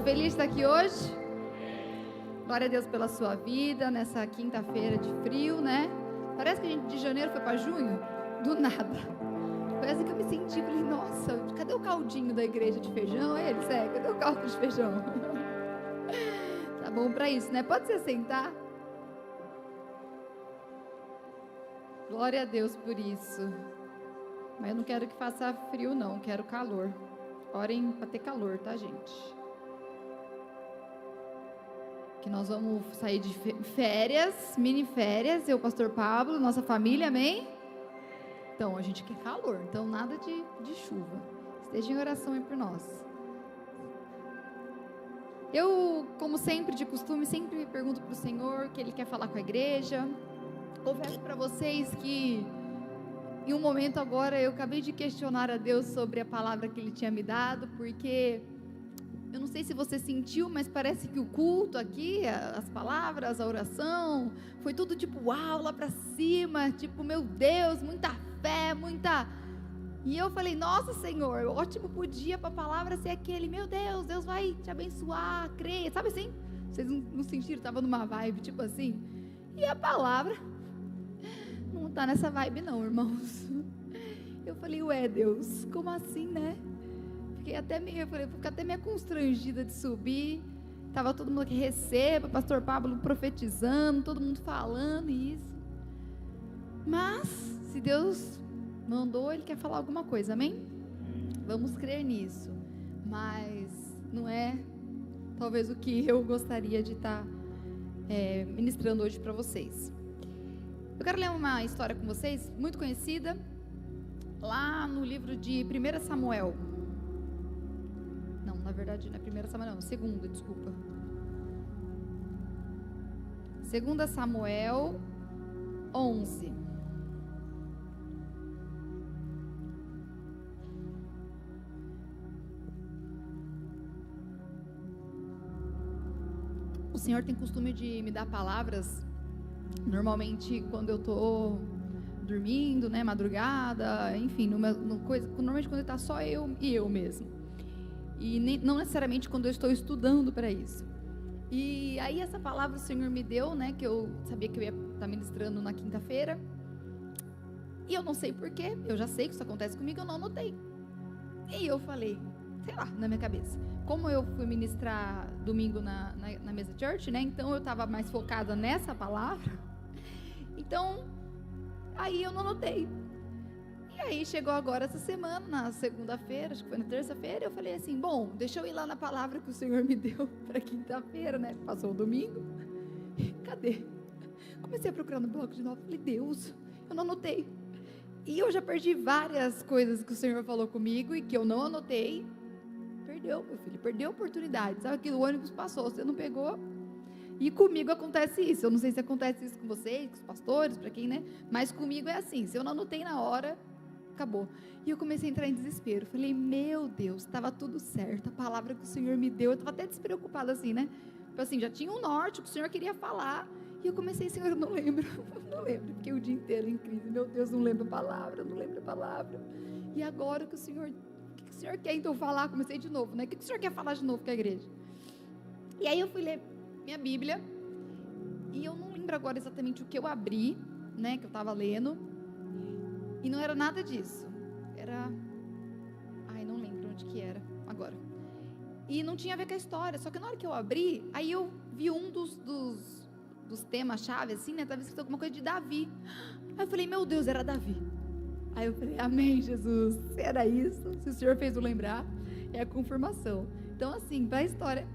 feliz de estar aqui hoje? Glória a Deus pela sua vida, nessa quinta-feira de frio, né? Parece que a gente de janeiro foi para junho, do nada. Parece que eu me senti, falei, nossa, cadê o caldinho da igreja de feijão? Ele, sério, cadê o caldo de feijão? Tá bom para isso, né? Pode se assentar. Glória a Deus por isso. Mas eu não quero que faça frio não, quero calor. Orem para ter calor, tá, gente? Que nós vamos sair de férias, mini férias, eu, pastor Pablo, nossa família, amém? Então, a gente quer calor, então nada de chuva. Esteja em oração aí por nós. Eu, como sempre, de costume, sempre pergunto para o Senhor o que Ele quer falar com a igreja. Confesso para vocês que em um momento agora eu acabei de questionar a Deus sobre a palavra que Ele tinha me dado, porque eu não sei se você sentiu, mas parece que o culto aqui, as palavras, a oração, foi tudo tipo uau, lá para cima, tipo meu Deus, muita fé, muita... E eu falei, nossa Senhor, ótimo podia para a palavra ser aquele, meu Deus, Deus vai te abençoar, creia, sabe assim? Vocês não sentiram, estava numa vibe tipo assim? E a palavra não está nessa vibe não, irmãos. Eu falei, ué Deus, como assim, né? Fiquei até meio constrangida de subir. Tava todo mundo que receba, pastor Pablo profetizando, todo mundo falando isso. Mas, se Deus mandou, Ele quer falar alguma coisa, amém? Vamos crer nisso. Mas não é, talvez, o que eu gostaria de estar ministrando hoje para vocês. Eu quero ler uma história com vocês, muito conhecida, lá no livro de 1 Samuel. Não, na verdade, não é 1 Samuel, não, 2ª, desculpa. 2 Samuel 11. O Senhor tem costume de me dar palavras, normalmente quando eu tô dormindo, né, madrugada, enfim, normalmente quando está só eu e eu mesmo. E não necessariamente quando eu estou estudando para isso. E aí essa palavra o Senhor me deu, né, que eu sabia que eu ia estar ministrando na quinta-feira. E eu não sei porquê, eu já sei que isso acontece comigo, eu não anotei. E eu falei, sei lá, na minha cabeça. Como eu fui ministrar domingo na mesa church, né, então eu estava mais focada nessa palavra. Então, aí eu não anotei. E aí chegou agora essa semana, na segunda-feira, acho que foi na terça-feira, eu falei assim, bom, deixa eu ir lá na palavra que o Senhor me deu para quinta-feira, né? Passou o domingo. Cadê? Comecei a procurar no bloco de novo, falei, Deus, eu não anotei. E eu já perdi várias coisas que o Senhor falou comigo e que eu não anotei. Perdeu, meu filho, perdeu a oportunidade. Sabe que o ônibus passou, você não pegou. E comigo acontece isso. Eu não sei se acontece isso com vocês, com os pastores, para quem, né? Mas comigo é assim, se eu não anotei na hora, acabou. E eu comecei a entrar em desespero. Falei, meu Deus, estava tudo certo. A palavra que o Senhor me deu, eu estava até despreocupada assim, né? Tipo assim, já tinha um norte, o que o Senhor queria falar. E eu comecei, Senhor, eu não lembro. Não lembro. Fiquei o dia inteiro em crise. Meu Deus, não lembro a palavra, não lembro a palavra. E agora o que o Senhor quer então falar? Comecei de novo, né? O que o Senhor quer falar de novo com a igreja? E aí eu fui ler minha Bíblia. E eu não lembro agora exatamente o que eu abri, né? Que eu estava lendo. E não era nada disso. Era... Ai, não lembro onde que era agora. E não tinha a ver com a história. Só que na hora que eu abri, aí eu vi um dos temas-chave, assim, né? Estava escrito alguma coisa de Davi. Aí eu falei, meu Deus, era Davi. Aí eu falei, amém, Jesus. Se era isso, se o Senhor fez eu lembrar, é a confirmação. Então, assim, para a história,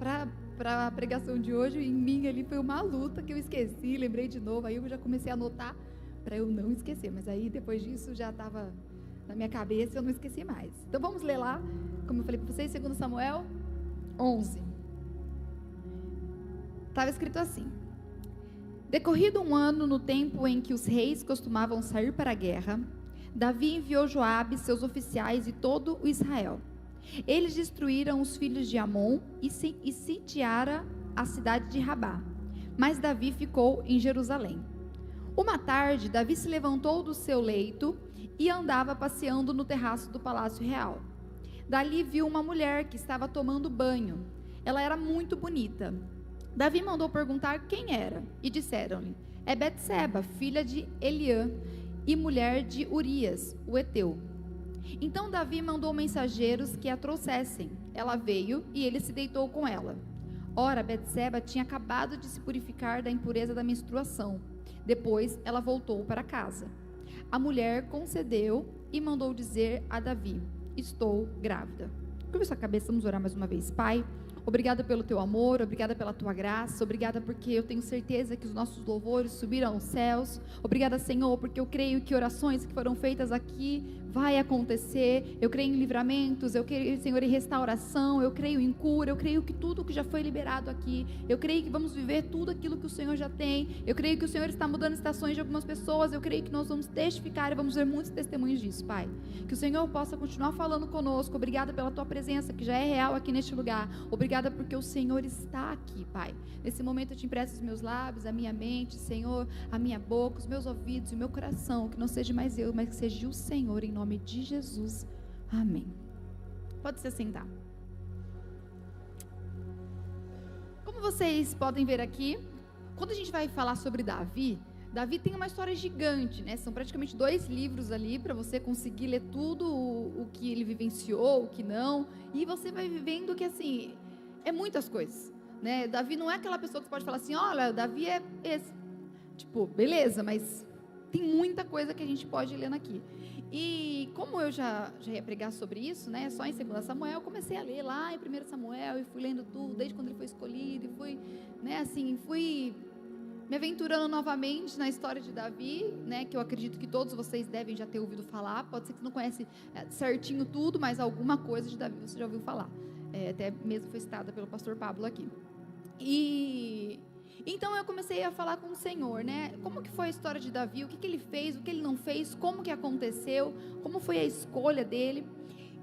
para a pregação de hoje, em mim ali foi uma luta que eu esqueci, lembrei de novo. Aí eu já comecei a anotar para eu não esquecer, mas aí depois disso já estava na minha cabeça e eu não esqueci mais. Então vamos ler lá, como eu falei para vocês, 2 Samuel 11. Estava escrito assim: decorrido um ano, no tempo em que os reis costumavam sair para a guerra, Davi enviou Joabe, seus oficiais e todo o Israel. Eles destruíram os filhos de Amon e sitiaram a cidade de Rabá, mas Davi ficou em Jerusalém. Uma tarde, Davi se levantou do seu leito e andava passeando no terraço do palácio real. Dali viu uma mulher que estava tomando banho. Ela era muito bonita. Davi mandou perguntar quem era, e disseram-lhe: é Betseba, filha de Eliã, e mulher de Urias, o heteu. Então Davi mandou mensageiros que a trouxessem. Ela veio e ele se deitou com ela. Ora, Betseba tinha acabado de se purificar da impureza da menstruação. Depois ela voltou para casa. A mulher concedeu e mandou dizer a Davi: estou grávida. Curva sua cabeça, vamos orar mais uma vez. Pai, obrigada pelo teu amor, obrigada pela tua graça, obrigada porque eu tenho certeza que os nossos louvores subiram aos céus. Obrigada, Senhor, porque eu creio que orações que foram feitas aqui vai acontecer. Eu creio em livramentos, eu creio, Senhor, em restauração, eu creio em cura, eu creio que tudo que já foi liberado aqui, eu creio que vamos viver tudo aquilo que o Senhor já tem. Eu creio que o Senhor está mudando estações de algumas pessoas, eu creio que nós vamos testificar e vamos ver muitos testemunhos disso, Pai. Que o Senhor possa continuar falando conosco. Obrigada pela tua presença que já é real aqui neste lugar. Obrigada porque o Senhor está aqui, Pai. Nesse momento eu te empresto os meus lábios, a minha mente, Senhor, a minha boca, os meus ouvidos e o meu coração. Que não seja mais eu, mas que seja o Senhor, em nome de Jesus. Amém. Pode se sentar. Como vocês podem ver aqui, quando a gente vai falar sobre Davi, Davi tem uma história gigante, né? São praticamente 2 livros ali para você conseguir ler tudo o que ele vivenciou, o que não. E você vai vivendo que, assim, é muitas coisas, né? Davi não é aquela pessoa que você pode falar assim: olha, Davi é esse. Tipo, beleza, mas tem muita coisa que a gente pode ir lendo aqui. E como eu já ia pregar sobre isso, né? Só em 2 Samuel, eu comecei a ler lá em 1 Samuel e fui lendo tudo, desde quando ele foi escolhido, e fui, né, assim, fui me aventurando novamente na história de Davi, né, que eu acredito que todos vocês devem já ter ouvido falar. Pode ser que você não conhece certinho tudo, mas alguma coisa de Davi você já ouviu falar. Até mesmo foi citada pelo pastor Pablo aqui. E então eu comecei a falar com o Senhor, né? Como que foi a história de Davi? O que ele fez? O que ele não fez? Como que aconteceu? Como foi a escolha dele?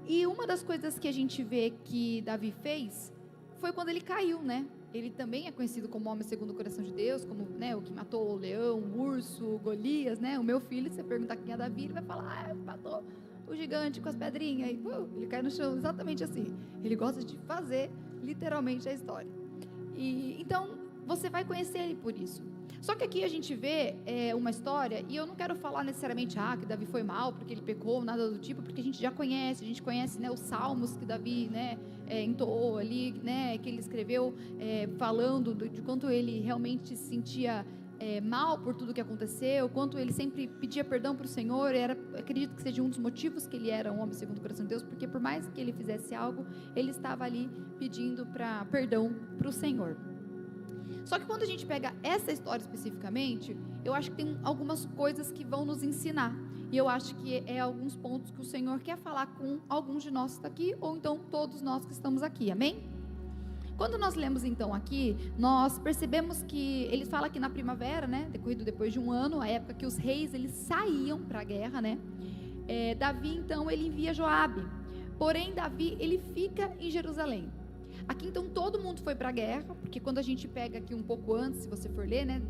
E uma das coisas que a gente vê que Davi fez foi quando ele caiu, né? Ele também é conhecido como homem segundo o coração de Deus, como, né, o que matou o leão, o urso, Golias, né? O meu filho, se você perguntar quem é Davi, ele vai falar: matou o gigante com as pedrinhas. E ele cai no chão, exatamente assim. Ele gosta de fazer literalmente a história. E então você vai conhecer ele por isso. Só que aqui a gente vê uma história, e eu não quero falar necessariamente que Davi foi mal porque ele pecou, nada do tipo, porque a gente já conhece, né, os salmos que Davi, né, entoou ali, né, que ele escreveu, falando de quanto ele realmente se sentia mal por tudo que aconteceu, quanto ele sempre pedia perdão para o Senhor. Acredito que seja um dos motivos que ele era um homem segundo o coração de Deus, porque por mais que ele fizesse algo, ele estava ali pedindo perdão para o Senhor. Só que quando a gente pega essa história especificamente, eu acho que tem algumas coisas que vão nos ensinar. E eu acho que alguns pontos que o Senhor quer falar com alguns de nós que estão aqui, ou então todos nós que estamos aqui, amém? Quando nós lemos então aqui, nós percebemos que ele fala que na primavera, né, decorrido depois de um ano, a época que os reis eles saíam para a guerra, né? Davi então ele envia Joabe. Porém Davi ele fica em Jerusalém. Aqui então todo mundo foi para a guerra, porque quando a gente pega aqui um pouco antes, se você for ler, né,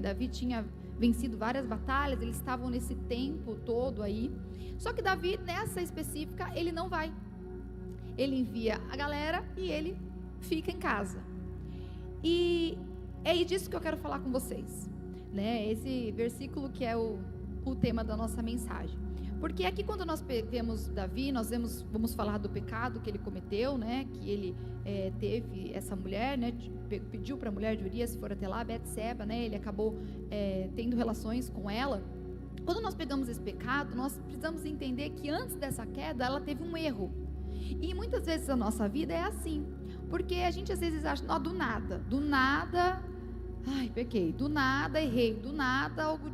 Davi tinha vencido várias batalhas, eles estavam nesse tempo todo aí. Só que Davi, nessa específica, ele não vai. Ele envia a galera e ele fica em casa. E é disso que eu quero falar com vocês, né? Esse versículo que é o tema da nossa mensagem. Porque aqui quando nós vemos Davi, vamos falar do pecado que ele cometeu, né? Que ele teve essa mulher, né? Pediu para a mulher de Urias, se for até lá, Betseba, né? Ele acabou tendo relações com ela. Quando nós pegamos esse pecado, nós precisamos entender que antes dessa queda, ela teve um erro. E muitas vezes a nossa vida é assim. Porque a gente às vezes acha, do nada, ai, pequei, do nada errei, do nada algo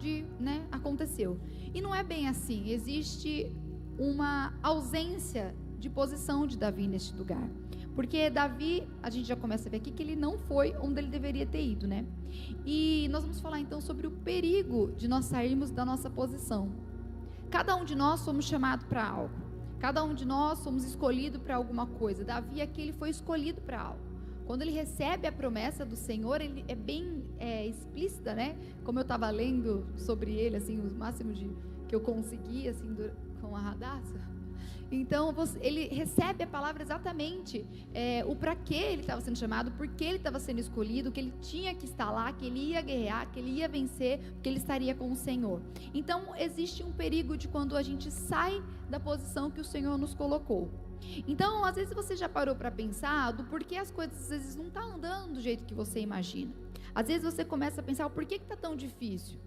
aconteceu. E não é bem assim. Existe uma ausência de posição de Davi neste lugar. Porque Davi, a gente já começa a ver aqui que ele não foi onde ele deveria ter ido, né? E nós vamos falar então sobre o perigo de nós sairmos da nossa posição. Cada um de nós somos chamados para algo. Cada um de nós somos escolhidos para alguma coisa. Davi aqui ele foi escolhido para algo. Quando ele recebe a promessa do Senhor, ele é bem explícita, né? Como eu estava lendo sobre ele, assim, o máximo que eu consegui, assim, com a Radassa, Então, ele recebe a palavra exatamente o para que ele estava sendo chamado, por que ele estava sendo escolhido, que ele tinha que estar lá, que ele ia guerrear, que ele ia vencer, que ele estaria com o Senhor. Então, existe um perigo de quando a gente sai da posição que o Senhor nos colocou. Então, às vezes você já parou para pensar do porquê as coisas às vezes não estão andando do jeito que você imagina. Às vezes você começa a pensar, por que está tão difícil?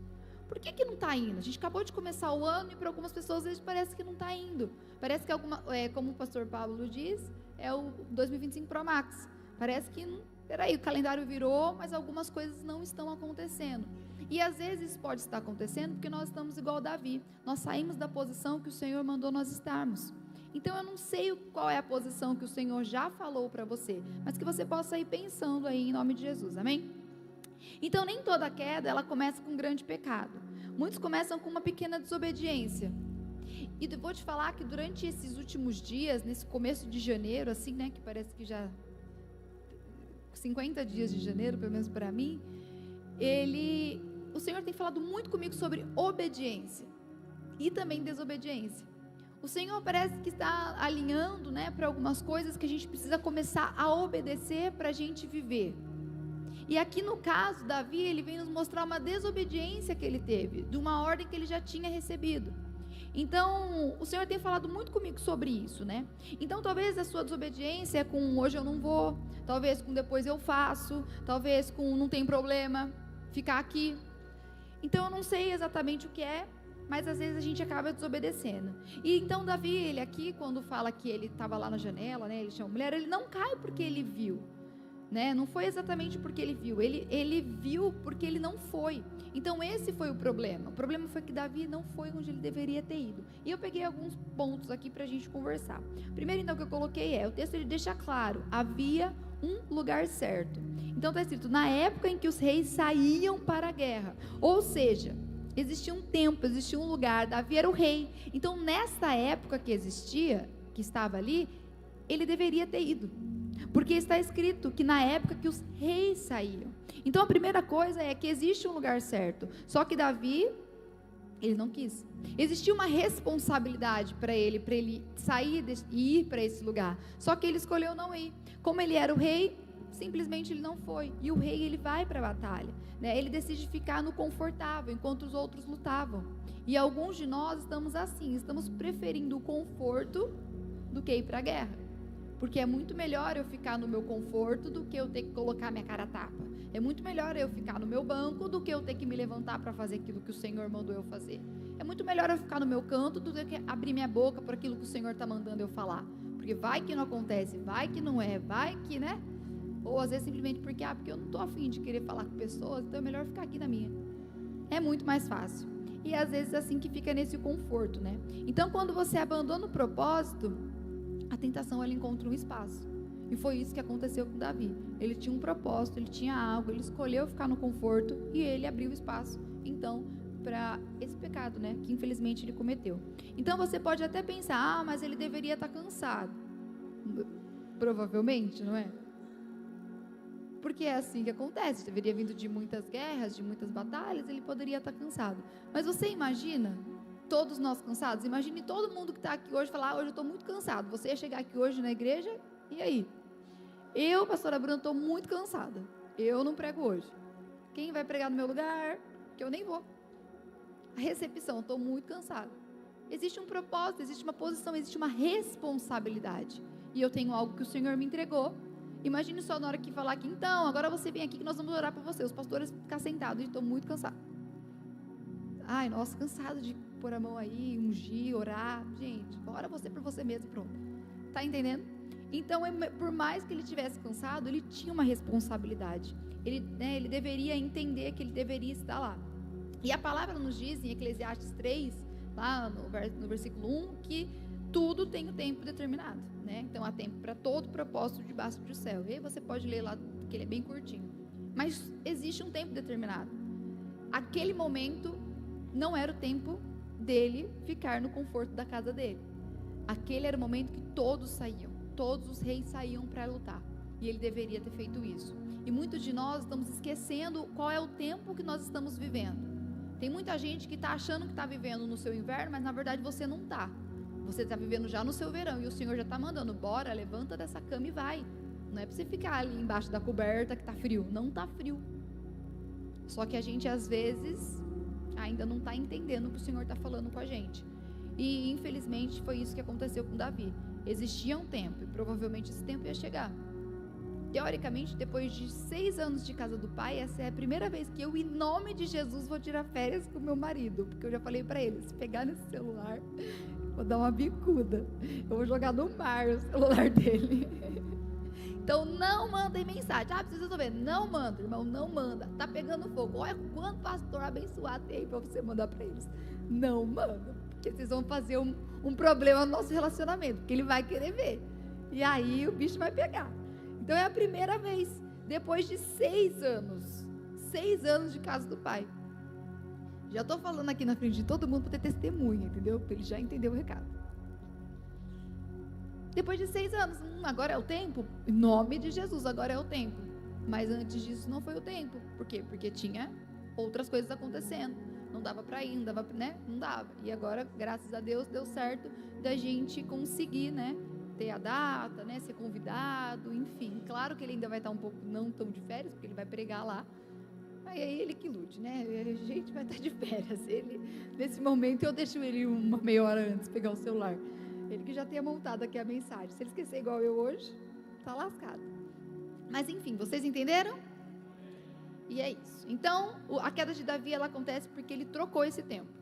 Por que não está indo? A gente acabou de começar o ano e para algumas pessoas às vezes parece que não está indo. Parece que como o pastor Pablo diz, é o 2025 Pro Max. Parece que, peraí, o calendário virou, mas algumas coisas não estão acontecendo. E às vezes isso pode estar acontecendo porque nós estamos igual Davi. Nós saímos da posição que o Senhor mandou nós estarmos. Então eu não sei qual é a posição que o Senhor já falou para você, mas que você possa ir pensando aí em nome de Jesus, amém? Então nem toda queda ela começa com um grande pecado. Muitos começam com uma pequena desobediência. E eu vou te falar que durante esses últimos dias, nesse começo de janeiro, assim, né, que parece que já 50 dias de janeiro, pelo menos para mim, o Senhor tem falado muito comigo sobre obediência e também desobediência. O Senhor parece que está alinhando, né, para algumas coisas que a gente precisa começar a obedecer para a gente viver. E aqui no caso, Davi, ele vem nos mostrar uma desobediência que ele teve, de uma ordem que ele já tinha recebido. Então, o Senhor tem falado muito comigo sobre isso, né? Então, talvez a sua desobediência é com hoje eu não vou, talvez com depois eu faço, talvez com não tem problema, ficar aqui. Então, eu não sei exatamente o que é, mas às vezes a gente acaba desobedecendo. E então, Davi, ele aqui, quando fala que ele estava lá na janela, né? Ele tinha uma mulher, ele não cai porque ele viu. Né? Não foi exatamente porque ele viu, ele viu porque ele não foi. Então esse foi o problema foi que Davi não foi onde ele deveria ter ido. E eu peguei alguns pontos aqui para a gente conversar. Primeiro então que eu coloquei o texto ele deixa claro, havia um lugar certo. Então está escrito, na época em que os reis saíam para a guerra, ou seja, existia um tempo, existia um lugar, Davi era o rei. Então nessa época que existia, que estava ali, ele deveria ter ido. Porque está escrito que na época que os reis saíam. Então a primeira coisa é que existe um lugar certo. Só que Davi, ele não quis. Existia uma responsabilidade para ele sair e ir para esse lugar. Só que ele escolheu não ir. Como ele era o rei, simplesmente ele não foi. E o rei, ele vai para a batalha, né? Ele decide ficar no confortável, enquanto os outros lutavam. E alguns de nós estamos assim, estamos preferindo o conforto do que ir para a guerra. Porque é muito melhor eu ficar no meu conforto do que eu ter que colocar minha cara a tapa. É muito melhor eu ficar no meu banco do que eu ter que me levantar para fazer aquilo que o Senhor mandou eu fazer. É muito melhor eu ficar no meu canto do que abrir minha boca por aquilo que o Senhor está mandando eu falar. Porque vai que não acontece, vai que não é, vai que, né? Ou às vezes simplesmente porque eu não estou afim de querer falar com pessoas, então é melhor ficar aqui na minha. É muito mais fácil. E às vezes é assim que fica nesse conforto, né? Então quando você abandona o propósito, a tentação ela encontra um espaço. E foi isso que aconteceu com Davi. Ele tinha um propósito, ele tinha algo, ele escolheu ficar no conforto e ele abriu espaço, então, para esse pecado, né, que infelizmente ele cometeu. Então você pode até pensar, mas ele deveria estar cansado. Provavelmente, não é? Porque é assim que acontece. Deveria vindo de muitas guerras, de muitas batalhas, ele poderia estar cansado. Mas você imagina todos nós cansados? Imagine todo mundo que está aqui hoje falar, hoje eu estou muito cansado. Você ia chegar aqui hoje na igreja, e aí? Eu, pastora Bruna, estou muito cansada. Eu não prego hoje. Quem vai pregar no meu lugar? Que eu nem vou. A recepção, estou muito cansada. Existe um propósito, existe uma posição, existe uma responsabilidade. E eu tenho algo que o Senhor me entregou. Imagine só na hora que falar aqui, então, agora você vem aqui que nós vamos orar por você. Os pastores ficar sentados, e estou muito cansado. Ai, nossa, cansado de pôr a mão aí, ungir, orar. Gente, ora você por você mesmo, pronto. Tá entendendo? Então, por mais que ele tivesse cansado, ele tinha uma responsabilidade. Ele deveria entender que ele deveria estar lá. E a palavra nos diz em Eclesiastes 3, lá no versículo 1, que tudo tem um tempo determinado, né? Então há tempo para todo propósito debaixo do céu. E aí você pode ler lá, que ele é bem curtinho. Mas existe um tempo determinado. Aquele momento não era o tempo dele ficar no conforto da casa dele. Aquele era o momento que todos saíam. Todos os reis saíam para lutar. E ele deveria ter feito isso. E muitos de nós estamos esquecendo qual é o tempo que nós estamos vivendo. Tem muita gente que está achando que está vivendo no seu inverno, mas na verdade você não está. Você está vivendo já no seu verão e o Senhor já está mandando, bora, levanta dessa cama e vai. Não é para você ficar ali embaixo da coberta que está frio. Não está frio. Só que a gente, às vezes, ainda não está entendendo o que o Senhor está falando com a gente. E, infelizmente, foi isso que aconteceu com Davi. Existia um tempo e provavelmente esse tempo ia chegar. Teoricamente, depois de 6 anos de casa do pai, essa é a primeira vez que eu, em nome de Jesus, vou tirar férias com meu marido. Porque eu já falei para ele, se pegar nesse celular, vou dar uma bicuda. Eu vou jogar no mar o celular dele. Então, não mandem mensagem. Precisa resolver. Não manda, irmão, não manda. Tá pegando fogo. Olha quanto pastor abençoado tem aí para você mandar para eles. Não manda. Porque vocês vão fazer um problema no nosso relacionamento. Porque ele vai querer ver. E aí, o bicho vai pegar. Então é a primeira vez, depois de 6 anos. 6 anos de casa do pai. Já estou falando aqui na frente de todo mundo para ter testemunha, entendeu? Para ele já entender o recado. Depois de 6 anos, agora é o tempo? Em nome de Jesus, agora é o tempo. Mas antes disso não foi o tempo. Por quê? Porque tinha outras coisas acontecendo. Não dava para ir, não dava, né? Não dava. E agora, graças a Deus, deu certo da gente conseguir, né? Ter a data, né, ser convidado, enfim. Claro que ele ainda vai estar um pouco não tão de férias, porque ele vai pregar lá. Aí é ele que lute, né? A gente vai estar de férias. Ele, nesse momento, eu deixo ele uma meia hora antes pegar o celular. Ele que já tenha montado aqui a mensagem. Se ele esquecer igual eu hoje, tá lascado. Mas enfim, vocês entenderam? E é isso. Então, a queda de Davi, ela acontece porque ele trocou esse tempo.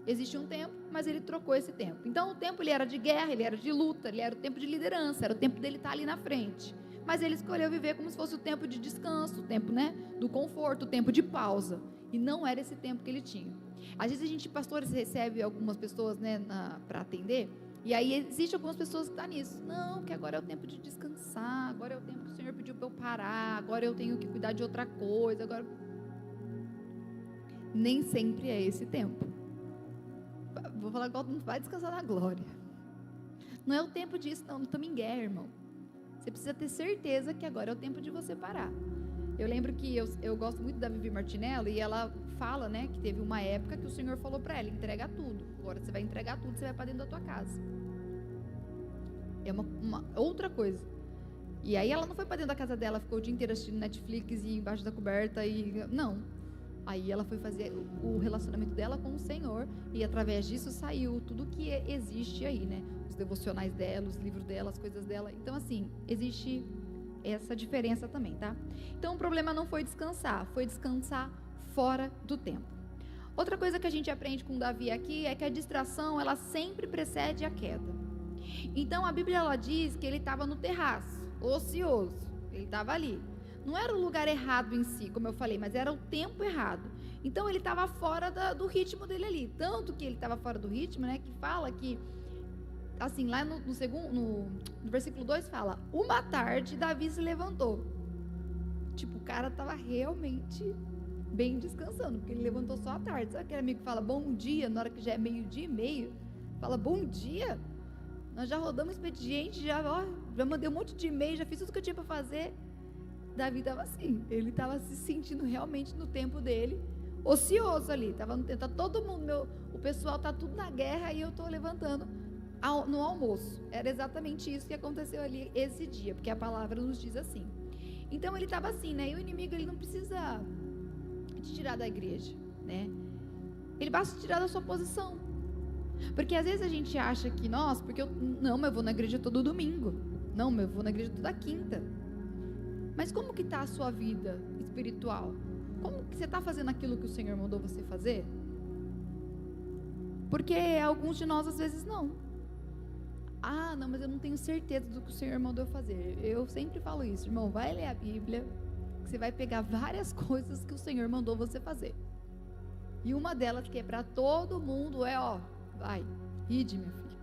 Existe um tempo, mas ele trocou esse tempo. Então, o tempo ele era de guerra, ele era de luta, ele era o tempo de liderança, era o tempo dele estar ali na frente. Mas ele escolheu viver como se fosse o tempo de descanso, o tempo, né, do conforto, o tempo de pausa. E não era esse tempo que ele tinha. Às vezes a gente, pastores, recebe algumas pessoas, né, para atender, e aí existe algumas pessoas que estão nisso. Não, que agora é o tempo de descansar, agora é o tempo que o Senhor pediu para eu parar, agora eu tenho que cuidar de outra coisa, agora... Nem sempre é esse tempo. Vou falar igual, não vai descansar na glória. Não é o tempo disso, não estamos em guerra, irmão. Você precisa ter certeza que agora é o tempo de você parar. Eu lembro que eu gosto muito da Vivi Martinello, e ela fala, né, que teve uma época que o Senhor falou para ela, entrega tudo. Agora você vai entregar tudo, você vai para dentro da tua casa. É uma outra coisa. E aí ela não foi para dentro da casa dela, ficou o dia inteiro assistindo Netflix e embaixo da coberta, não. Aí ela foi fazer o relacionamento dela com o Senhor, e através disso saiu tudo que existe aí, né? Os devocionais dela, os livros dela, as coisas dela. Então, assim, existe essa diferença também, tá? Então, o problema não foi descansar, foi descansar fora do tempo. Outra coisa que a gente aprende com Davi aqui é que a distração, ela sempre precede a queda. Então, a Bíblia, ela diz que ele estava no terraço, ocioso, ele estava ali. Não era o lugar errado em si, como eu falei, mas era o tempo errado. Então ele estava fora do ritmo dele ali. Tanto que ele estava fora do ritmo, né? Que fala que, assim, lá no versículo 2 fala: uma tarde Davi se levantou. Tipo, o cara estava realmente bem descansando, porque ele levantou só à tarde. Sabe aquele amigo que fala bom dia, na hora que já é 12:30? Fala bom dia? Nós já rodamos expediente, já mandei um monte de e-mail, já fiz tudo que eu tinha para fazer. Davi estava assim, ele estava se sentindo realmente no tempo dele, ocioso ali, tá todo mundo, o pessoal tá tudo na guerra e eu tô levantando no almoço. Era exatamente isso que aconteceu ali esse dia, porque a palavra nos diz assim. Então ele estava assim, né? E o inimigo, ele não precisa te tirar da igreja, né? Ele basta tirar da sua posição. Porque às vezes a gente acha que, nossa, porque eu vou na igreja todo domingo. Não, eu vou na igreja toda quinta. Mas como que está a sua vida espiritual? Como que você está fazendo aquilo que o Senhor mandou você fazer? Porque alguns de nós às vezes não. Não, mas eu não tenho certeza do que o Senhor mandou fazer. Eu sempre falo isso, irmão, vai ler a Bíblia, que você vai pegar várias coisas que o Senhor mandou você fazer. E uma delas que é para todo mundo vai, ide, meu filho.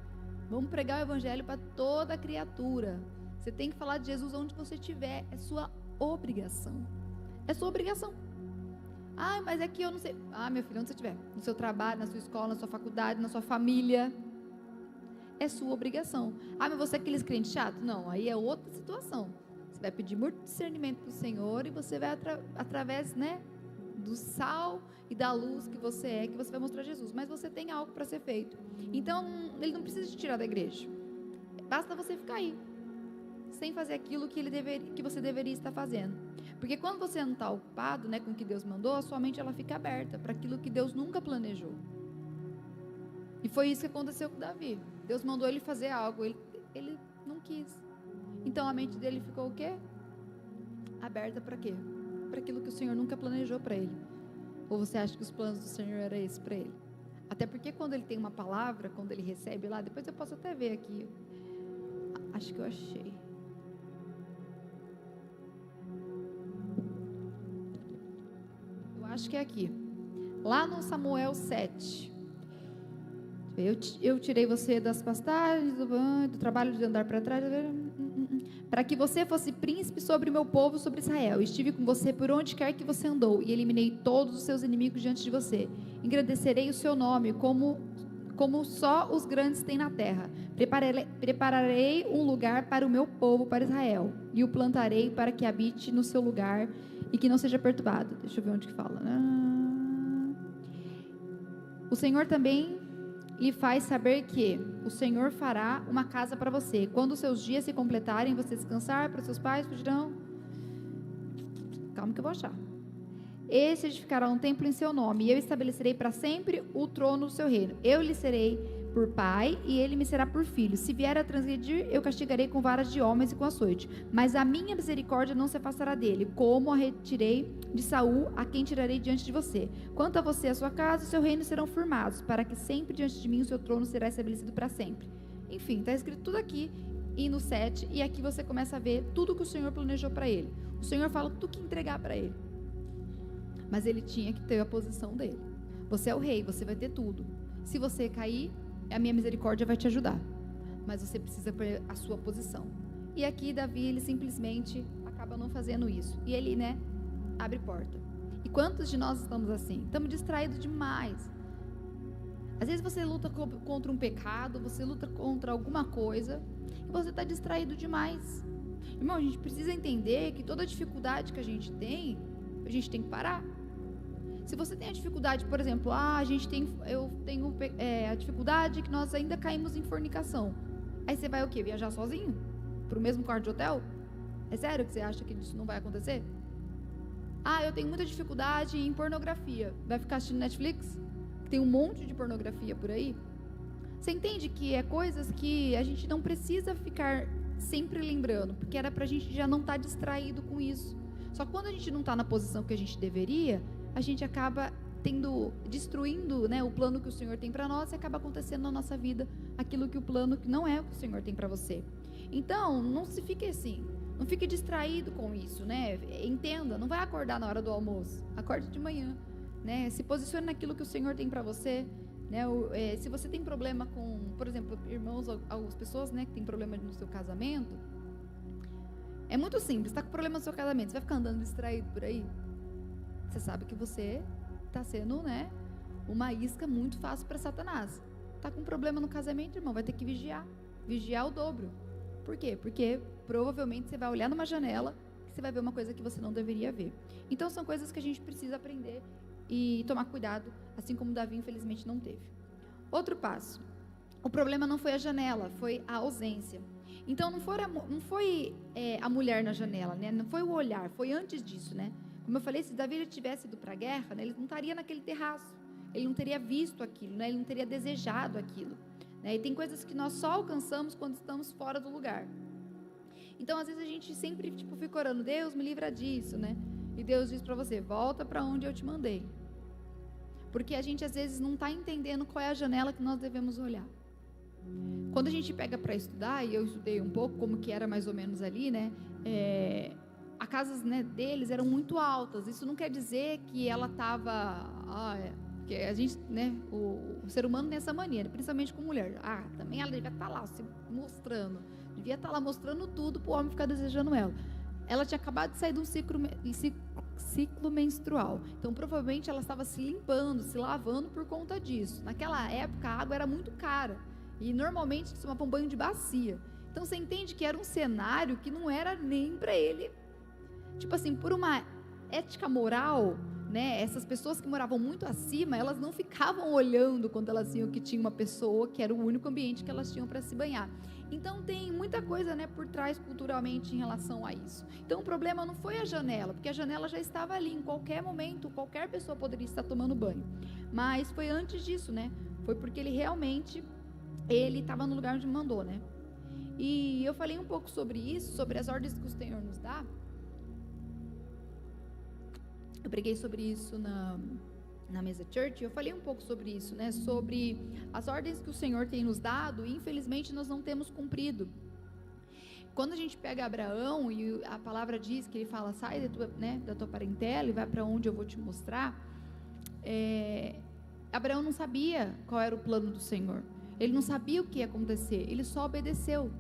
Vamos pregar o evangelho para toda criatura. Você tem que falar de Jesus onde você estiver. É sua obrigação. É sua obrigação. Mas aqui eu não sei. Meu filho, onde você estiver. No seu trabalho, na sua escola, na sua faculdade, na sua família. É sua obrigação. Mas você é aqueles crentes chatos? Não, aí é outra situação. Você vai pedir muito discernimento para o Senhor e você vai, através, né, do sal e da luz que você é, que você vai mostrar Jesus. Mas você tem algo para ser feito. Então, ele não precisa te tirar da igreja. Basta você ficar aí, sem fazer aquilo que você deveria estar fazendo. Porque quando você não está ocupado, né, com o que Deus mandou, a sua mente ela fica aberta para aquilo que Deus nunca planejou. E foi isso que aconteceu com Davi. Deus mandou ele fazer algo, ele não quis. Então a mente dele ficou o quê? Aberta para quê? Para aquilo que o Senhor nunca planejou para ele. Ou você acha que os planos do Senhor eram esses para ele? Até porque quando ele tem uma palavra, quando ele recebe lá, depois eu posso até ver aqui. Acho que eu achei. Eu acho que é aqui. Lá no Samuel 7. Eu tirei você das pastagens, do trabalho de andar para trás, para que você fosse príncipe sobre o meu povo, sobre Israel. Estive com você por onde quer que você andou, e eliminei todos os seus inimigos diante de você. Engrandecerei o seu nome, como só os grandes têm na terra. Prepararei um lugar para o meu povo, para Israel, e o plantarei para que habite no seu lugar e que não seja perturbado. Deixa eu ver onde que fala. O Senhor também lhe faz saber que o Senhor fará uma casa para você. Quando os seus dias se completarem, você descansar, para os seus pais fugirão. Calma que eu vou achar. Esse edificará um templo em seu nome, e eu estabelecerei para sempre o trono do seu reino. Eu lhe serei por pai, e ele me será por filho. Se vier a transgredir, eu castigarei com varas de homens e com açoite. Mas a minha misericórdia não se afastará dele, como a retirei de Saul, a quem tirarei diante de você. Quanto a você e a sua casa, o seu reino serão firmados, para que sempre diante de mim o seu trono será estabelecido para sempre. Enfim, está escrito tudo aqui, e no 7, e aqui você começa a ver tudo que o Senhor planejou para ele. O Senhor fala tudo que entregar para ele. Mas ele tinha que ter a posição dele. Você é o rei, você vai ter tudo. Se você cair, a minha misericórdia vai te ajudar. Mas você precisa ter a sua posição. E aqui Davi, ele simplesmente acaba não fazendo isso. E ele, abre porta. E quantos de nós estamos assim? Estamos distraídos demais. Às vezes você luta contra um pecado, você luta contra alguma coisa, e você está distraído demais. Irmão, a gente precisa entender que toda dificuldade que a gente tem que parar. Se você tem a dificuldade, por exemplo, eu tenho a dificuldade que nós ainda caímos em fornicação. Aí você vai o quê? Viajar sozinho? Para o mesmo quarto de hotel? É sério que você acha que isso não vai acontecer? Eu tenho muita dificuldade em pornografia. Vai ficar assistindo Netflix? Tem um monte de pornografia por aí. Você entende que é coisas que a gente não precisa ficar sempre lembrando, porque era pra gente já não estar distraído com isso. Só que quando a gente não está na posição que a gente deveria, a gente acaba destruindo, o plano que o Senhor tem para nós, e acaba acontecendo na nossa vida aquilo que o plano que não é o que o Senhor tem para você. Então, não se fique assim, não fique distraído com isso, Entenda, não vai acordar na hora do almoço, acorde de manhã, Se posicione naquilo que o Senhor tem para você, se você tem problema com, por exemplo, irmãos, algumas pessoas, que tem problema no seu casamento, é muito simples, está com problema no seu casamento, você vai ficar andando distraído por aí? Você sabe que você está sendo, uma isca muito fácil para Satanás. Está com problema no casamento, irmão, vai ter que vigiar o dobro. Por quê? Porque provavelmente você vai olhar numa janela e você vai ver uma coisa que você não deveria ver. Então são coisas que a gente precisa aprender e tomar cuidado, assim como Davi infelizmente não teve. Outro passo, o problema não foi a janela, foi a ausência. Então não foi a mulher na janela, não foi o olhar, foi antes disso, Como eu falei, se Davi tivesse ido para a guerra, ele não estaria naquele terraço, ele não teria visto aquilo, ele não teria desejado aquilo, E tem coisas que nós só alcançamos quando estamos fora do lugar. Então às vezes a gente sempre fica orando, Deus me livra disso, E Deus diz para você, volta para onde eu te mandei. Porque a gente às vezes não está entendendo qual é a janela que nós devemos olhar. Quando a gente pega para estudar, e eu estudei um pouco como que era mais ou menos ali, as casas deles eram muito altas. Isso não quer dizer que ela estava... Porque a gente, o ser humano tem essa mania, principalmente com mulher. Também ela devia estar lá se mostrando. Devia estar lá mostrando tudo para o homem ficar desejando ela. Ela tinha acabado de sair de um ciclo menstrual. Então, provavelmente, ela estava se limpando, se lavando por conta disso. Naquela época, a água era muito cara. E, normalmente, se tomava um banho de bacia. Então, você entende que era um cenário que não era nem para ele... por uma ética moral, né, essas pessoas que moravam muito acima, elas não ficavam olhando quando elas viam que tinha uma pessoa que era o único ambiente que elas tinham para se banhar. Então tem muita coisa, né, por trás culturalmente em relação a isso. Então o problema não foi a janela, porque a janela já estava ali, em qualquer momento, qualquer pessoa poderia estar tomando banho. Mas foi antes disso, né? Foi porque ele realmente, ele estava no lugar onde mandou, né? E eu falei um pouco sobre isso, sobre as ordens que o Senhor nos dá. Eu preguei sobre isso na Mesa Church, eu falei um pouco sobre isso, né? Sobre as ordens que o Senhor tem nos dado e infelizmente nós não temos cumprido. Quando a gente pega Abraão e a palavra diz que ele fala, sai da tua parentela e vai para onde eu vou te mostrar, Abraão não sabia qual era o plano do Senhor, ele não sabia o que ia acontecer, ele só obedeceu.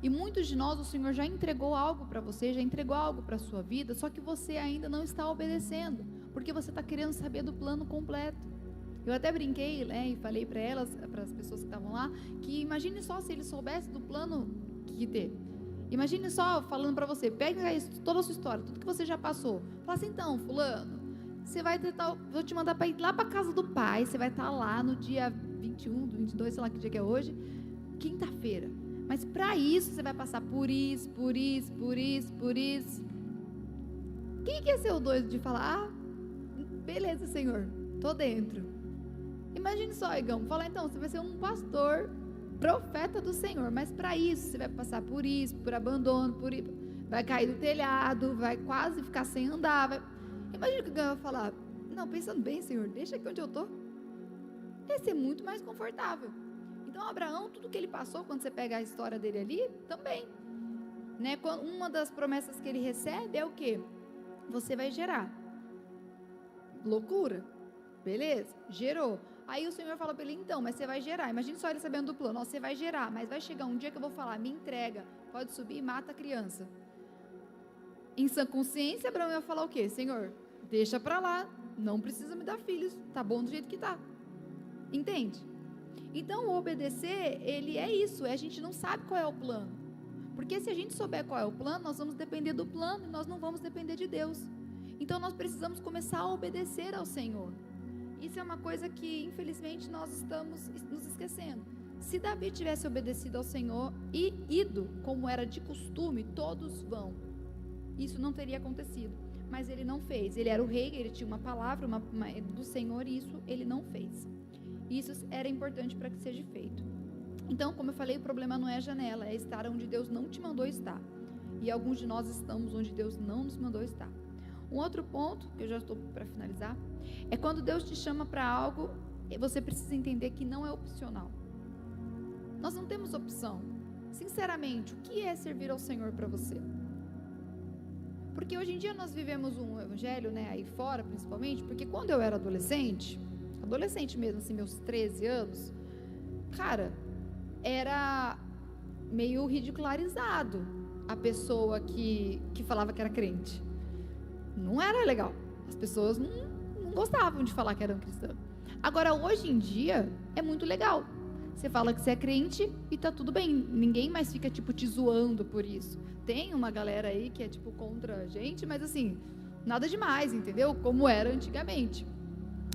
E muitos de nós, o Senhor já entregou algo para você, já entregou algo para a sua vida, só que você ainda não está obedecendo, porque você está querendo saber do plano completo. Eu até brinquei, né, e falei para elas, para as pessoas que estavam lá, que imagine só se ele soubesse do plano que ter. Imagine só, falando para você, pega toda a sua história, tudo que você já passou. Fala assim, então, fulano, você vai tentar, vou te mandar para ir lá para casa do pai, você vai estar lá no dia 21, 22, sei lá que dia que é hoje, quinta-feira. Mas para isso, você vai passar por isso. Quem quer ser o doido de falar, beleza, Senhor, tô dentro. Imagine só, Igão, falar então, você vai ser um pastor, profeta do Senhor, mas para isso, você vai passar por isso, por abandono, vai cair do telhado, vai quase ficar sem andar. Imagina que o Igão vai falar, não, pensando bem, Senhor, deixa aqui onde eu tô. Vai ser muito mais confortável. Então, Abraão, tudo que ele passou, quando você pega a história dele ali, também. Né? Uma das promessas que ele recebe é o quê? Você vai gerar. Loucura. Beleza? Gerou. Aí o Senhor fala para ele, então, mas você vai gerar. Imagina só ele sabendo do plano. Você vai gerar, mas vai chegar um dia que eu vou falar, me entrega, pode subir e mata a criança. Em sã consciência, Abraão ia falar o quê? Senhor, deixa para lá, não precisa me dar filhos, tá bom do jeito que tá. Entende? Então, o obedecer, ele é isso, a gente não sabe qual é o plano. Porque se a gente souber qual é o plano, nós vamos depender do plano e nós não vamos depender de Deus. Então, nós precisamos começar a obedecer ao Senhor. Isso é uma coisa que, infelizmente, nós estamos nos esquecendo. Se Davi tivesse obedecido ao Senhor e ido, como era de costume, todos vão, isso não teria acontecido. Mas ele não fez. Ele era o rei, ele tinha uma palavra do Senhor e isso ele não fez. Isso era importante para que seja feito. Então, como eu falei, o problema não é a janela, é estar onde Deus não te mandou estar. E alguns de nós estamos onde Deus não nos mandou estar. Um outro ponto, que eu já estou para finalizar, é quando Deus te chama para algo, você precisa entender que não é opcional. Nós não temos opção. Sinceramente, o que é servir ao Senhor para você? Porque hoje em dia nós vivemos um evangelho, né, aí fora principalmente, porque quando eu era adolescente mesmo, assim, meus 13 anos, cara, era meio ridicularizado a pessoa que falava que era crente. Não era legal. As pessoas não gostavam de falar que eram cristãos. Agora, hoje em dia, é muito legal. Você fala que você é crente e tá tudo bem. Ninguém mais fica, tipo, te zoando por isso. Tem uma galera aí que é, tipo, contra a gente, mas, assim, nada demais, entendeu? Como era antigamente.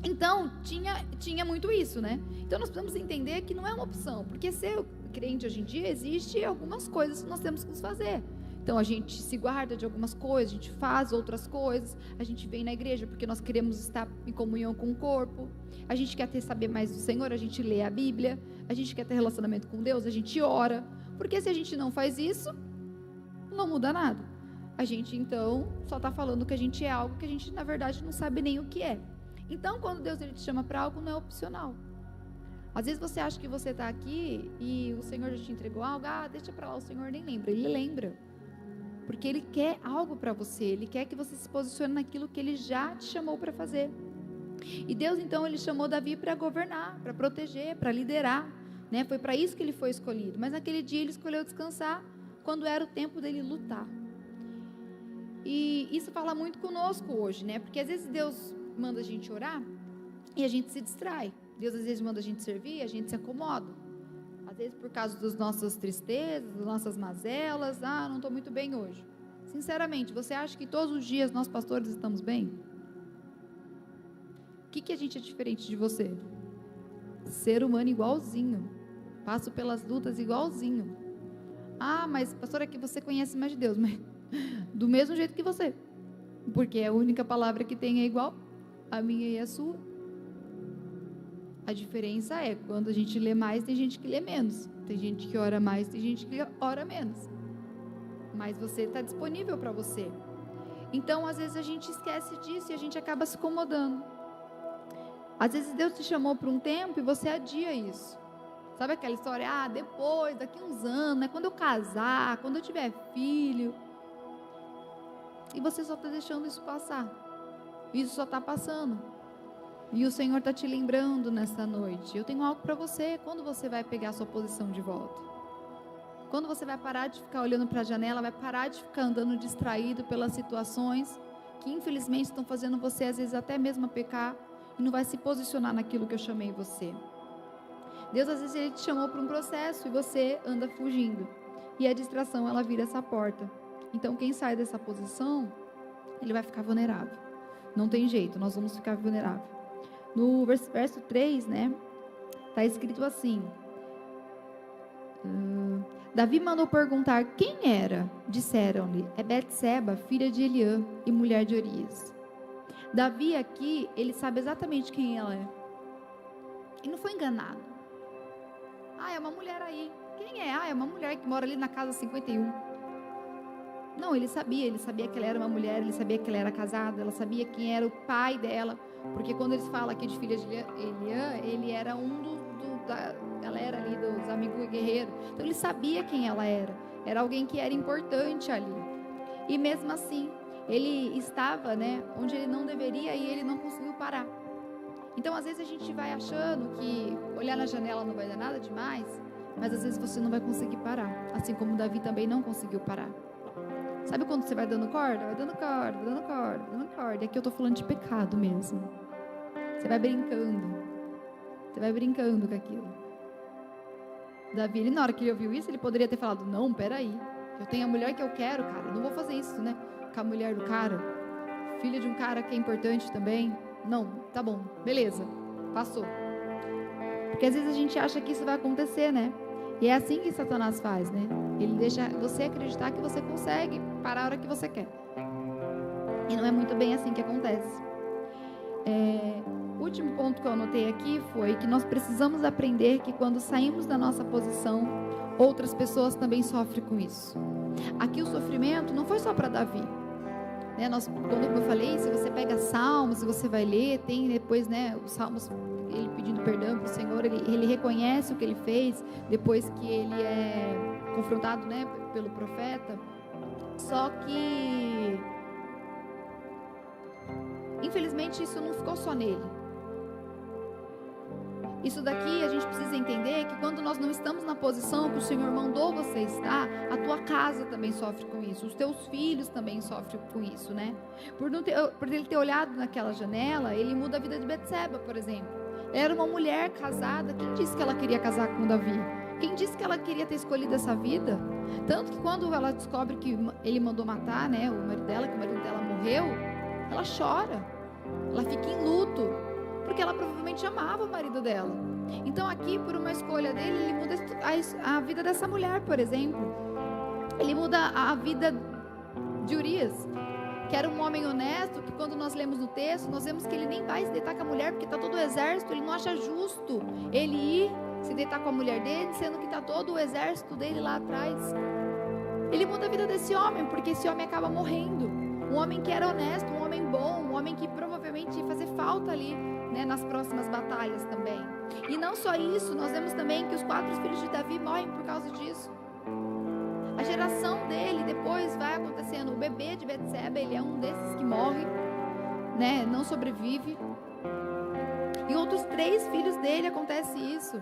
Então, tinha muito isso, né? Então, nós precisamos entender que não é uma opção, porque ser crente hoje em dia, existe algumas coisas que nós temos que fazer. Então, a gente se guarda de algumas coisas, a gente faz outras coisas, a gente vem na igreja porque nós queremos estar em comunhão com o corpo, a gente quer saber mais do Senhor, a gente lê a Bíblia, a gente quer ter relacionamento com Deus, a gente ora, porque se a gente não faz isso, não muda nada. A gente, então, só está falando que a gente é algo que a gente, na verdade, não sabe nem o que é. Então, quando Deus ele te chama para algo, não é opcional. Às vezes você acha que você está aqui e o Senhor já te entregou algo, deixa para lá, o Senhor nem lembra. Ele lembra. Porque Ele quer algo para você, Ele quer que você se posicione naquilo que Ele já te chamou para fazer. E Deus, então, Ele chamou Davi para governar, para proteger, para liderar, né? Foi para isso que ele foi escolhido. Mas naquele dia ele escolheu descansar, quando era o tempo dele lutar. E isso fala muito conosco hoje, né? Porque às vezes Deus manda a gente orar e a gente se distrai. Deus às vezes manda a gente servir e a gente se acomoda. Às vezes por causa das nossas tristezas, das nossas mazelas, não estou muito bem hoje. Sinceramente, você acha que todos os dias nós pastores estamos bem? O que a gente é diferente de você? Ser humano igualzinho. Passo pelas lutas igualzinho. Ah, mas pastora, que você conhece mais de Deus. Mas do mesmo jeito que você. Porque a única palavra que tem é igual. A minha e a sua. A diferença é, quando a gente lê mais, tem gente que lê menos. Tem gente que ora mais, tem gente que ora menos. Mas você está disponível para você. Então, às vezes a gente esquece disso e a gente acaba se incomodando. Às vezes Deus te chamou por um tempo e você adia isso. Sabe aquela história? Ah, depois, daqui uns anos, né? Quando eu casar, quando eu tiver filho. E você só está deixando isso passar. Isso só está passando. E o Senhor está te lembrando nessa noite. Eu tenho algo para você. Quando você vai pegar a sua posição de volta? Quando você vai parar de ficar olhando para a janela, vai parar de ficar andando distraído pelas situações que infelizmente estão fazendo você às vezes até mesmo pecar e não vai se posicionar naquilo que eu chamei você. Deus às vezes Ele te chamou para um processo e você anda fugindo. E a distração ela vira essa porta. Então quem sai dessa posição, ele vai ficar vulnerável. Não tem jeito, nós vamos ficar vulnerável. No verso 3, né, está escrito assim: Davi mandou perguntar quem era. Disseram-lhe, é Betseba, filha de Eliã e mulher de Urias. Davi aqui, ele sabe exatamente quem ela é. E não foi enganado. Ah, é uma mulher aí. Quem é? Ah, é uma mulher que mora ali na casa 51. Não, ele sabia que ela era uma mulher, ele sabia que ela era casada, ela sabia quem era o pai dela. Porque quando eles falam aqui de filha de Eliã, ele era ela era ali dos amigos guerreiros. Então ele sabia quem ela era. Era alguém que era importante ali. E mesmo assim, ele estava, né, onde ele não deveria e ele não conseguiu parar. Então às vezes a gente vai achando que olhar na janela não vai dar nada demais, mas às vezes você não vai conseguir parar. Assim como Davi também não conseguiu parar. Sabe quando você vai dando corda? Vai dando corda, vai dando corda, vai dando corda. E aqui eu estou falando de pecado mesmo. Você vai brincando. Você vai brincando com aquilo. Davi, ele, na hora que ele ouviu isso, ele poderia ter falado, não, peraí, eu tenho a mulher que eu quero, cara, eu não vou fazer isso, né, com a mulher do cara, filha de um cara que é importante também. Não, tá bom, beleza, passou. Porque às vezes a gente acha que isso vai acontecer, né? E é assim que Satanás faz, né? Ele deixa você acreditar que você consegue parar a hora que você quer. E não é muito bem assim que acontece. O último ponto que eu anotei aqui foi que nós precisamos aprender que quando saímos da nossa posição, outras pessoas também sofrem com isso. Aqui o sofrimento não foi só para Davi, né? Quando eu falei, se você pega Salmos, se você vai ler, tem depois, né, os Salmos, ele pedindo perdão para o Senhor, ele reconhece o que ele fez depois que ele é confrontado, né, pelo profeta. Só que infelizmente isso não ficou só nele. Isso daqui a gente precisa entender que quando nós não estamos na posição que o Senhor mandou você estar, a tua casa também sofre com isso, os teus filhos também sofrem com isso, né? Por ele ter olhado naquela janela, ele muda a vida de Betseba, por exemplo. Era uma mulher casada, quem disse que ela queria casar com Davi? Quem disse que ela queria ter escolhido essa vida? Tanto que quando ela descobre que ele mandou matar, né, o marido dela, que o marido dela morreu, ela chora, ela fica em luto, porque ela provavelmente amava o marido dela. Então aqui, por uma escolha dele, ele muda a vida dessa mulher, por exemplo. Ele muda a vida de Urias, que era um homem honesto, que quando nós lemos no texto, nós vemos que ele nem vai se deitar com a mulher, porque está todo o exército, ele não acha justo ele ir se deitar com a mulher dele, sendo que está todo o exército dele lá atrás. Ele muda a vida desse homem, porque esse homem acaba morrendo. Um homem que era honesto, um homem bom, um homem que provavelmente ia fazer falta ali, né, nas próximas batalhas também. E não só isso, nós vemos também que os 4 filhos de Davi morrem por causa disso. A geração dele depois vai acontecendo. O bebê de Betseba, ele é um desses que morre, né, não sobrevive. E outros 3 filhos dele acontece isso,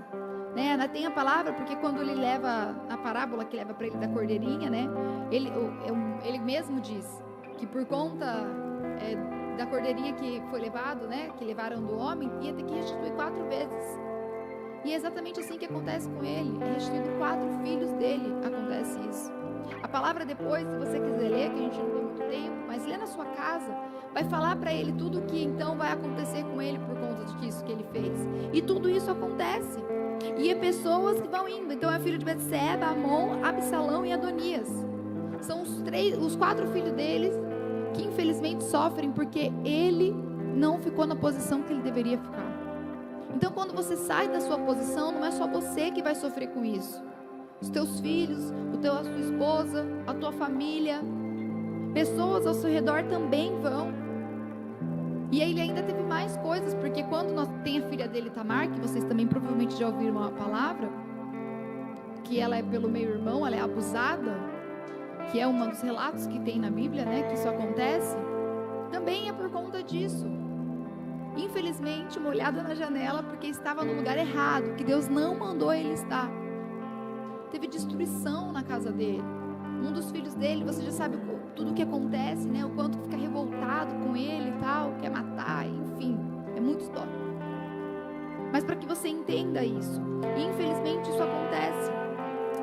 né? Tem a palavra, porque quando ele leva a parábola que leva para ele da cordeirinha, né, ele mesmo diz que por conta da cordeirinha que foi levado, né, que levaram do homem, ia ter que restituir 4 vezes. E é exatamente assim que acontece com ele. Restituindo 4 filhos dele, acontece isso. A palavra depois, se você quiser ler, que a gente não tem muito tempo, mas lê na sua casa, vai falar para ele tudo o que então vai acontecer com ele por conta disso que ele fez. E tudo isso acontece. E é pessoas que vão indo. Então é filho de Betseba, Amon, Absalão e Adonias. São os 4 filhos deles que infelizmente sofrem porque ele não ficou na posição que ele deveria ficar. Então quando você sai da sua posição, não é só você que vai sofrer com isso. Os teus filhos, a sua esposa, a tua família, pessoas ao seu redor também vão. E aí ele ainda teve mais coisas, porque quando tem a filha dele, Tamar, que vocês também provavelmente já ouviram a palavra, que ela é pelo meio-irmão, ela é abusada, que é um dos relatos que tem na Bíblia, né, que isso acontece, também é por conta disso. Infelizmente, uma olhada na janela, porque estava no lugar errado, que Deus não mandou ele estar. Teve destruição na casa dele. Um dos filhos dele, você já sabe tudo o que acontece, né? O quanto fica revoltado com ele e tal, quer matar, enfim, é muita história. Mas para que você entenda isso, e infelizmente isso acontece.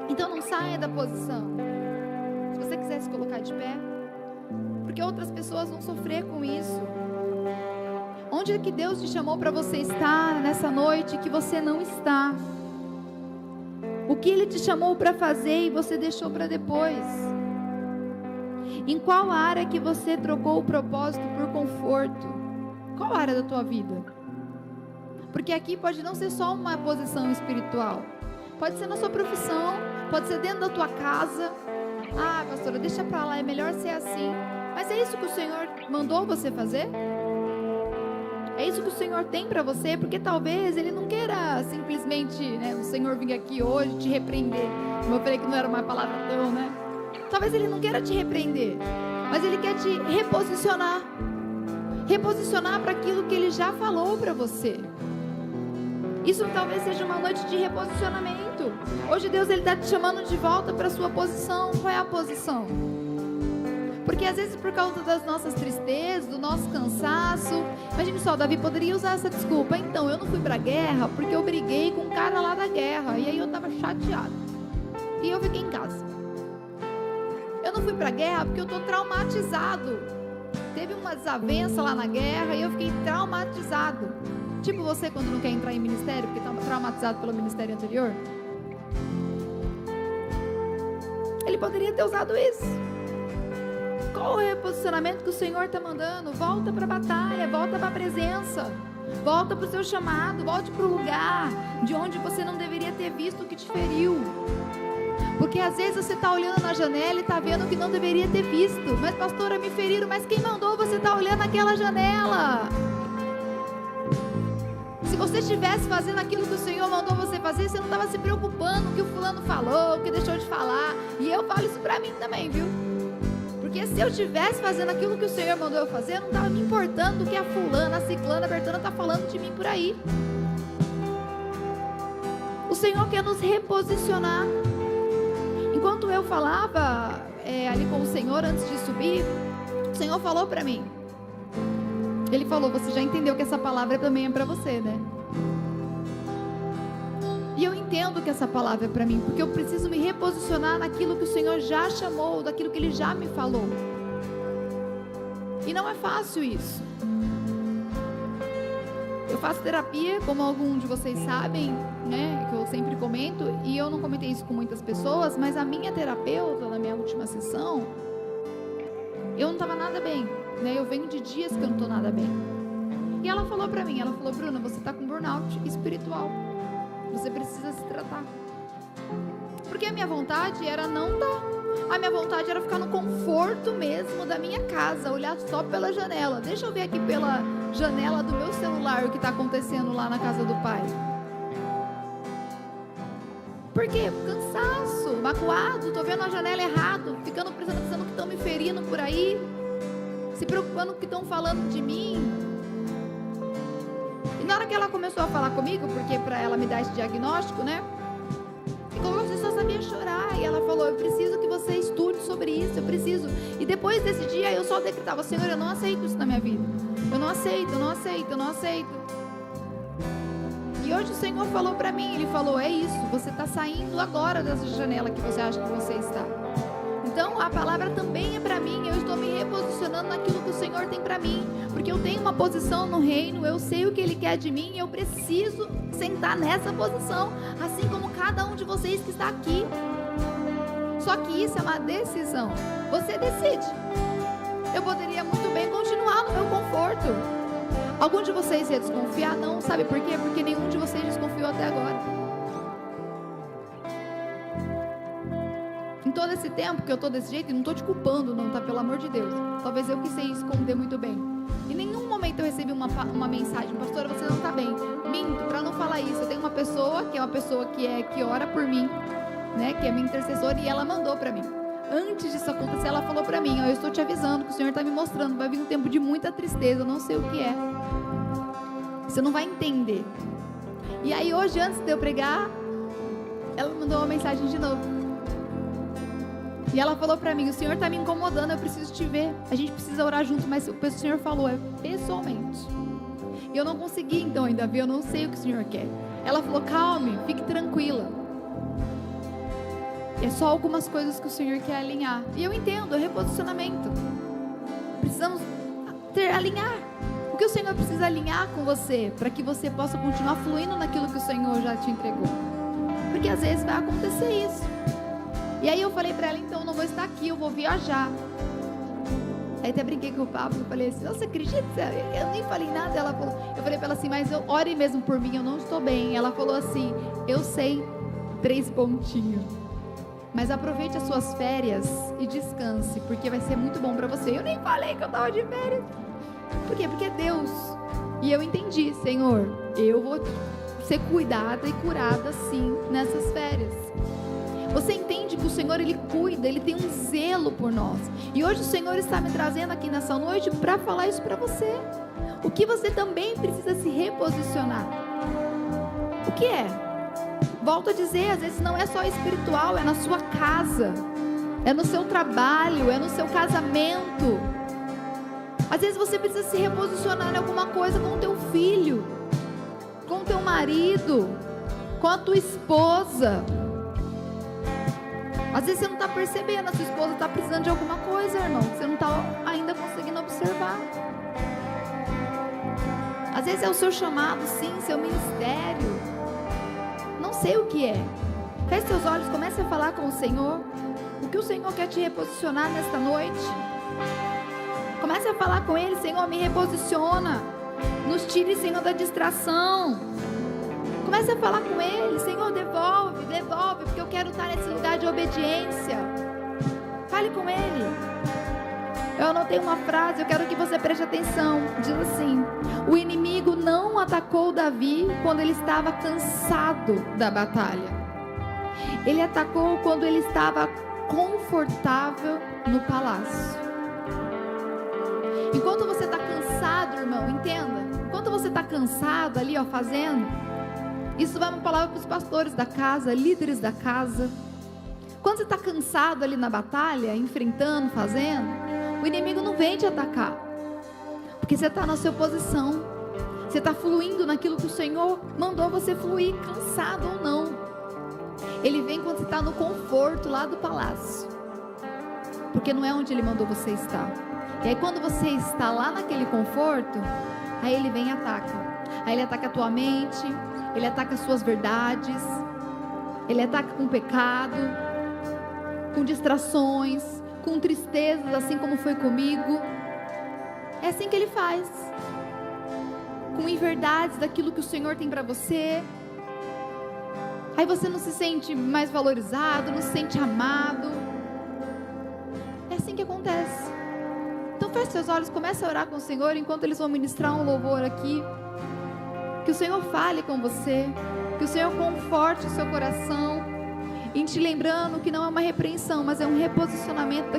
Então não saia da posição. Se você quiser se colocar de pé, porque outras pessoas vão sofrer com isso. Onde é que Deus te chamou para você estar nessa noite que você não está? O que Ele te chamou para fazer e você deixou para depois? Em qual área que você trocou o propósito por conforto? Qual área da tua vida? Porque aqui pode não ser só uma posição espiritual. Pode ser na sua profissão, pode ser dentro da tua casa. Ah, pastora, deixa para lá, é melhor ser assim. Mas é isso que o Senhor mandou você fazer? É isso que o Senhor tem para você? Porque talvez Ele não queira simplesmente, né, o Senhor vir aqui hoje te repreender. Como eu falei que não era uma palavra tão, né? Talvez Ele não queira te repreender, mas Ele quer te reposicionar. Reposicionar para aquilo que Ele já falou para você. Isso talvez seja uma noite de reposicionamento. Hoje Deus está te chamando de volta para a sua posição. Qual é a posição? Porque às vezes por causa das nossas tristezas, do nosso cansaço, imagine só, Davi poderia usar essa desculpa. Então, eu não fui pra guerra porque eu briguei com um cara lá da guerra, e aí eu tava chateado, e eu fiquei em casa. Eu não fui pra guerra porque eu tô traumatizado. Teve uma desavença lá na guerra e eu fiquei traumatizado. Tipo você quando não quer entrar em ministério porque tá traumatizado pelo ministério anterior. Ele poderia ter usado isso. Qual o reposicionamento que o Senhor está mandando? Volta para a batalha, volta para a presença, volta para o seu chamado, volte para o lugar de onde você não deveria ter visto o que te feriu. Porque às vezes você está olhando na janela e está vendo o que não deveria ter visto. Mas pastora, me feriram, mas quem mandou você estar olhando naquela janela? Se você estivesse fazendo aquilo que o Senhor mandou você fazer, você não estava se preocupando com o que o fulano falou, o que deixou de falar. E eu falo isso para mim também, viu? Porque se eu estivesse fazendo aquilo que o Senhor mandou eu fazer, eu não estava me importando do que a fulana, a ciclana, a bertana está falando de mim por aí. O Senhor quer nos reposicionar. Enquanto eu falava ali com o Senhor antes de subir, o Senhor falou para mim. Ele falou, você já entendeu que essa palavra também é para você, né? E eu entendo que essa palavra é para mim, porque eu preciso me reposicionar naquilo que o Senhor já chamou, daquilo que Ele já me falou. E não é fácil isso. Eu faço terapia, como alguns de vocês sabem, né, que eu sempre comento, e eu não comentei isso com muitas pessoas, mas a minha terapeuta, na minha última sessão, eu não estava nada bem, né? Eu venho de dias que eu não estou nada bem. E ela falou para mim, ela falou, Bruna, você está com burnout espiritual. Você precisa se tratar. Porque a minha vontade era não estar. A minha vontade era ficar no conforto mesmo da minha casa, olhar só pela janela. Deixa eu ver aqui pela janela do meu celular o que está acontecendo lá na casa do pai. Por quê? Cansaço, magoado, tô vendo a janela errado, ficando prestando atenção no que estão me ferindo por aí, se preocupando com o que estão falando de mim. E na hora que ela começou a falar comigo, porque para ela me dar esse diagnóstico, né? E como você só sabia chorar, e ela falou, eu preciso que você estude sobre isso, eu preciso. E depois desse dia eu só decretava, Senhor, eu não aceito isso na minha vida. Eu não aceito, eu não aceito, eu não aceito. E hoje o Senhor falou para mim, Ele falou, é isso, você está saindo agora dessa janela que você acha que você está. Então a palavra também é para mim. Eu estou me reposicionando naquilo que o Senhor tem para mim, porque eu tenho uma posição no reino, eu sei o que Ele quer de mim e eu preciso sentar nessa posição, assim como cada um de vocês que está aqui. Só que isso é uma decisão. Você decide. Eu poderia muito bem continuar no meu conforto. Algum de vocês ia desconfiar? Não, sabe por quê? Porque nenhum de vocês desconfiou até agora. Em todo esse tempo que eu tô desse jeito, e não tô te culpando não, tá? Pelo amor de Deus. Talvez eu que sei esconder muito bem. Em nenhum momento eu recebi uma mensagem: pastora, você não tá bem. Minto, pra não falar isso. Eu tenho uma pessoa que ora por mim, né? Que é minha intercessora, e ela mandou pra mim. Antes disso acontecer, ela falou pra mim: ó, eu estou te avisando que o Senhor tá me mostrando, vai vir um tempo de muita tristeza, eu não sei o que é. Você não vai entender. E aí hoje, antes de eu pregar, ela mandou uma mensagem de novo. E ela falou pra mim: o Senhor tá me incomodando, eu preciso te ver. A gente precisa orar junto, mas o que o Senhor falou é pessoalmente. E eu não consegui então ainda ver, eu não sei o que o Senhor quer. Ela falou: calme, fique tranquila. É só algumas coisas que o Senhor quer alinhar. E eu entendo, é reposicionamento. Precisamos alinhar. O que o Senhor precisa alinhar com você, para que você possa continuar fluindo naquilo que o Senhor já te entregou. Porque às vezes vai acontecer isso. E aí eu falei para ela: então eu não vou estar aqui, eu vou viajar. Aí até brinquei com o Pablo, eu falei assim: você acredita? Eu nem falei nada. Eu falei para ela assim: mas ore mesmo por mim, eu não estou bem. Ela falou assim: eu sei, 3 pontinhos. Mas aproveite as suas férias e descanse, porque vai ser muito bom para você. Eu nem falei que eu estava de férias. Por quê? Porque é Deus. E eu entendi: Senhor, eu vou ser cuidada e curada sim nessas férias. Você entende que o Senhor, Ele cuida, Ele tem um zelo por nós. E hoje o Senhor está me trazendo aqui nessa noite para falar isso para você. O que você também precisa se reposicionar. O que é? Volto a dizer, às vezes não é só espiritual, é na sua casa, é no seu trabalho, é no seu casamento. Às vezes você precisa se reposicionar em alguma coisa com o teu filho, com o teu marido, com a tua esposa. Às vezes você não está percebendo, a sua esposa está precisando de alguma coisa, irmão, que você não está ainda conseguindo observar. Às vezes é o seu chamado, sim, seu ministério. Não sei o que é. Feche seus olhos, comece a falar com o Senhor. O que o Senhor quer te reposicionar nesta noite? Comece a falar com Ele: Senhor, me reposiciona. Nos tire, Senhor, da distração. Comece a falar com Ele: Senhor, devolve, porque eu quero estar nesse lugar de obediência. Fale com Ele. Eu anotei uma frase, eu quero que você preste atenção. Diz assim: o inimigo não atacou Davi quando ele estava cansado da batalha. Ele atacou quando ele estava confortável no palácio. Enquanto você está cansado, irmão, entenda. Enquanto você está cansado ali, fazendo, isso vai uma palavra para os pastores da casa, líderes da casa. Quando você está cansado ali na batalha, enfrentando, fazendo, o inimigo não vem te atacar, porque você está na sua posição, você está fluindo naquilo que o Senhor mandou você fluir, cansado ou não. Ele vem quando você está no conforto lá do palácio, porque não é onde Ele mandou você estar. E aí quando você está lá naquele conforto, aí Ele vem e ataca. Aí Ele ataca a tua mente, Ele ataca as suas verdades, Ele ataca com pecado, com distrações, com tristezas, assim como foi comigo. É assim que Ele faz. Com inverdades daquilo que o Senhor tem para você. Aí você não se sente mais valorizado, não se sente amado. É assim que acontece. Então feche seus olhos, comece a orar com o Senhor enquanto eles vão ministrar um louvor aqui. Que o Senhor fale com você, que o Senhor conforte o seu coração, em te lembrando que não é uma repreensão, mas é um reposicionamento